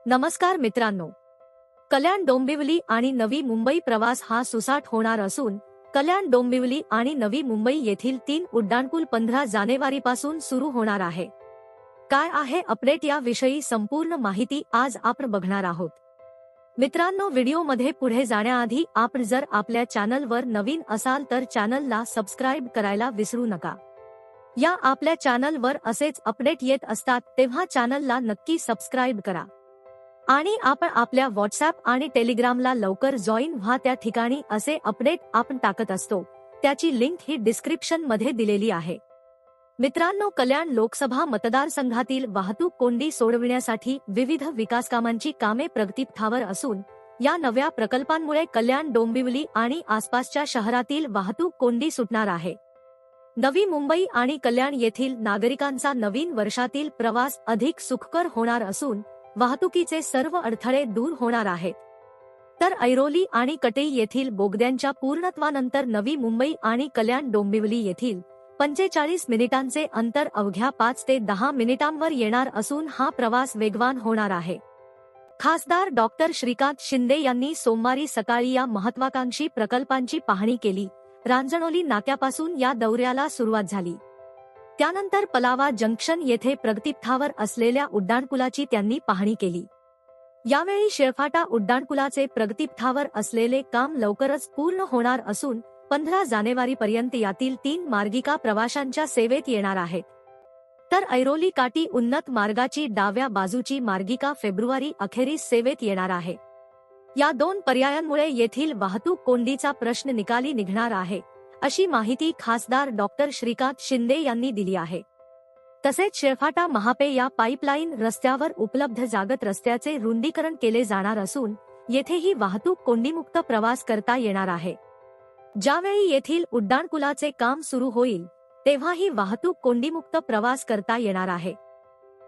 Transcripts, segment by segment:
नमस्कार मित्रांनो, कल्याण डोंबिवली आणि नवी मुंबई प्रवास हा सुसाट होणार असून कल्याण डोंबिवली आणि नवी मुंबई येथील 3 उड्डाणपूल 15 जानेवारीपासून सुरू होणार आहे. काय आहे अपडेट या विषयी संपूर्ण माहिती आज आपण बघणार आहोत. मित्रांनो, व्हिडिओमध्ये पुढे जाण्याआधी आपण जर आपल्या चॅनलवर नवीन असाल तर चॅनलला सबस्क्राइब करायला विसरू नका. या आपल्या चॅनलवर असेच अपडेट येत असतात तेव्हा चॅनलला नक्की सबस्क्राइब करा. आणि आपण आपल्या व्हॉट्सअप आणि टेलिग्रामला लवकर जॉईन व्हा. त्या ठिकाणी असे अपडेट आपण टाकत असतो, त्याची लिंक ही डिस्क्रिप्शन मध्ये दिलेली आहे. मित्रांनो, कल्याण लोकसभा मतदारसंघातील वाहतूक कोंडी सोडविण्यासाठी विविध विकासकामांची कामे प्रगतीपथावर असून या नव्या प्रकल्पांमुळे कल्याण डोंबिवली आणि आसपासच्या शहरातील वाहतूक कोंडी सुटणार आहे. नवी मुंबई आणि कल्याण येथील नागरिकांचा नवीन वर्षातील प्रवास अधिक सुखकर होणार असून वाहतुकीचे सर्व अडथळे दूर होणार आहेत. तर ऐरोली आणि कटई येथील बोगद्यांच्या पूर्णत्वानंतर नवी मुंबई आणि कल्याण डोंबिवली येथील 45 मिनिटांचे अंतर अवघ्या 5 ते 10 मिनिटांवर येणार असून हा प्रवास वेगवान होणार आहे. खासदार डॉक्टर श्रीकांत शिंदे यांनी सोमवारी सकाळी या महत्त्वाकांक्षी प्रकल्पांची पाहणी केली. रांजणोली नाक्यापासून या दौऱ्याला सुरुवात झाली. त्यानंतर पलावा जंक्शन येथे प्रगतीपथावर असलेल्या उड्डाणपुलाची त्यांनी पाहणी केली. यावेळी शेळफाटा उड्डाणपुलाचे प्रगतीपथावर असलेले काम लवकरच पूर्ण होणार असून 15 जानेवारीपर्यंत यातील 3 मार्गिका प्रवाशांच्या सेवेत येणार आहेत. तर ऐरोली काटी उन्नत मार्गाची डाव्या बाजूची मार्गिका फेब्रुवारी अखेरीस सेवेत येणार आहे. या 2 पर्यायांमुळे येथील वाहतूक कोंडीचा प्रश्न निकाली निघणार आहे, अशी माहिती खासदार डॉक्टर श्रीकांत शिंदे यांनी दिली आहे. तसेच शेळफाटा महापे या पाईपलाईन रस्त्यावर उपलब्ध जागत रस्त्याचे रुंदीकरण केले जाणार असून येथेही वाहतूक कोंडीमुक्त प्रवास करता येणार आहे. ज्यावेळी येथील उड्डाणपुलाचे काम सुरू होईल तेव्हाही वाहतूक कोंडीमुक्त प्रवास करता येणार आहे.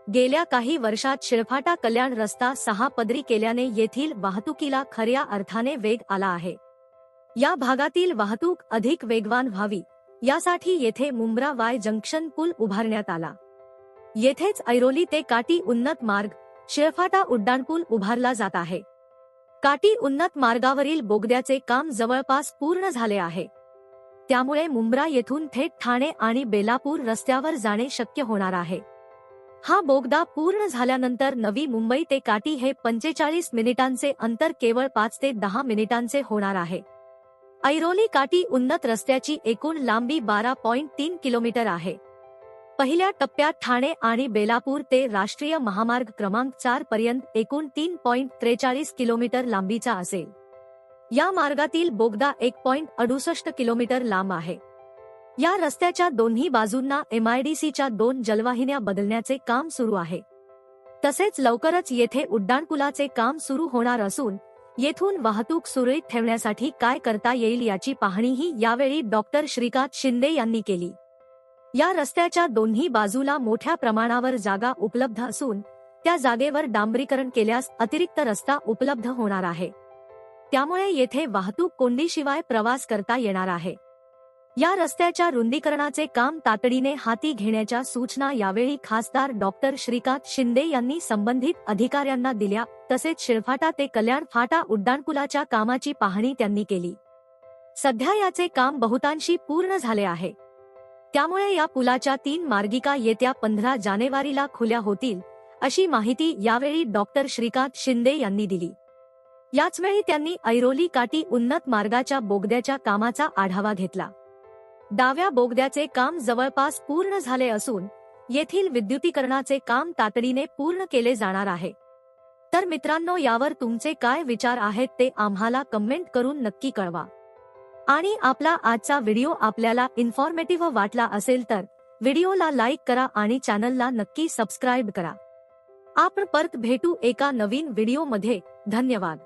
गेल्या काही वर्षात शेळफाटा कल्याण रस्ता 6 पदरी केल्याने येथील वाहतुकीला खऱ्या अर्थाने वेग आला आहे. या भागातील वाहतूक अधिक वेगवान व्हावी यासाठी येथे मुंब्रा वाय जंक्शन पूल उभारण्यात आला. येथेच ऐरोली ते काटी उन्नत मार्ग शेळफाटा उड्डाणपूल उभारला जात आहे. काटी उन्नत मार्गावरील बोगद्याचे काम जवळपास पूर्ण झाले आहे. त्यामुळे मुंब्रा येथून थेट ठाणे आणि बेलापूर रस्त्यावर जाणे शक्य होणार आहे. हा बोगदा पूर्ण झाल्यानंतर नवी मुंबई ते काटी हे 45 मिनिटांचे अंतर केवळ 5 ते 10 मिनिटांचे होणार आहे. ऐरोली काटी उन्नत रस्त्याची एकूण लांबी 12.3 किलोमीटर आहे. पहिल्या टप्प्यात ठाणे आणि बेलापूर ते राष्ट्रीय महामार्ग क्रमांक 4 पर्यंत एकूण 3.43 किलोमीटर लांबीचा असेल. या मार्गातील बोगदा 1.68 किलोमीटर लांब आहे. या रस्त्याच्या दोन्ही बाजूंना MIDCच्या 2 जलवाहिन्या बदलण्याचे काम सुरू आहे. तसेच लवकरच येथे उड्डाणपुलाचे काम सुरू होणार असून येथून वाहतूक सुरळीत ठेवण्यासाठी काय करता येईल याची पाहणीही यावेळी डॉक्टर श्रीकांत शिंदे यांनी केली. या रस्त्याच्या दोन्ही बाजूला मोठ्या प्रमाणावर जागा उपलब्ध असून त्या जागेवर डांबरीकरण केल्यास अतिरिक्त रस्ता उपलब्ध होणार आहे. त्यामुळे येथे वाहतूक कोंडीशिवाय प्रवास करता येणार आहे. या रस्त्याच्या रुंदीकरणाचे काम तातडीने हाती घेण्याच्या सूचना यावेळी खासदार डॉक्टर श्रीकांत शिंदे यांनी संबंधित अधिकाऱ्यांना दिल्या. तसेच शेळफाटा ते कल्याण फाटा उड्डाणपुलाच्या कामाची पाहणी त्यांनी केली. सध्या याचे काम बहुतांशी पूर्ण झाले आहे. त्यामुळे या पुलाच्या 3 मार्गिका येत्या 15 जानेवारीला खुल्या होतील, अशी माहिती यावेळी डॉक्टर श्रीकांत शिंदे यांनी दिली. याचवेळी त्यांनी ऐरोली काटी उन्नत मार्गाच्या बोगद्याच्या कामाचा आढावा घेतला. डाव्या बोगद्याचे काम जवळपास पूर्ण झाले असून येथील विद्युतीकरणाचे काम तातडीने पूर्ण केले जाणार आहे. तर मित्रांनो, यावर तुमचे काय विचार आहेत ते आम्हाला कमेंट करून नक्की कळवा. आणि आपला आजचा व्हिडिओ आपल्याला इन्फॉर्मेटिव्ह वाटला असेल तर व्हिडिओला लाईक करा आणि चॅनलला नक्की सबस्क्राइब करा. आपण परत भेटू एका नवीन व्हिडिओमध्ये. धन्यवाद.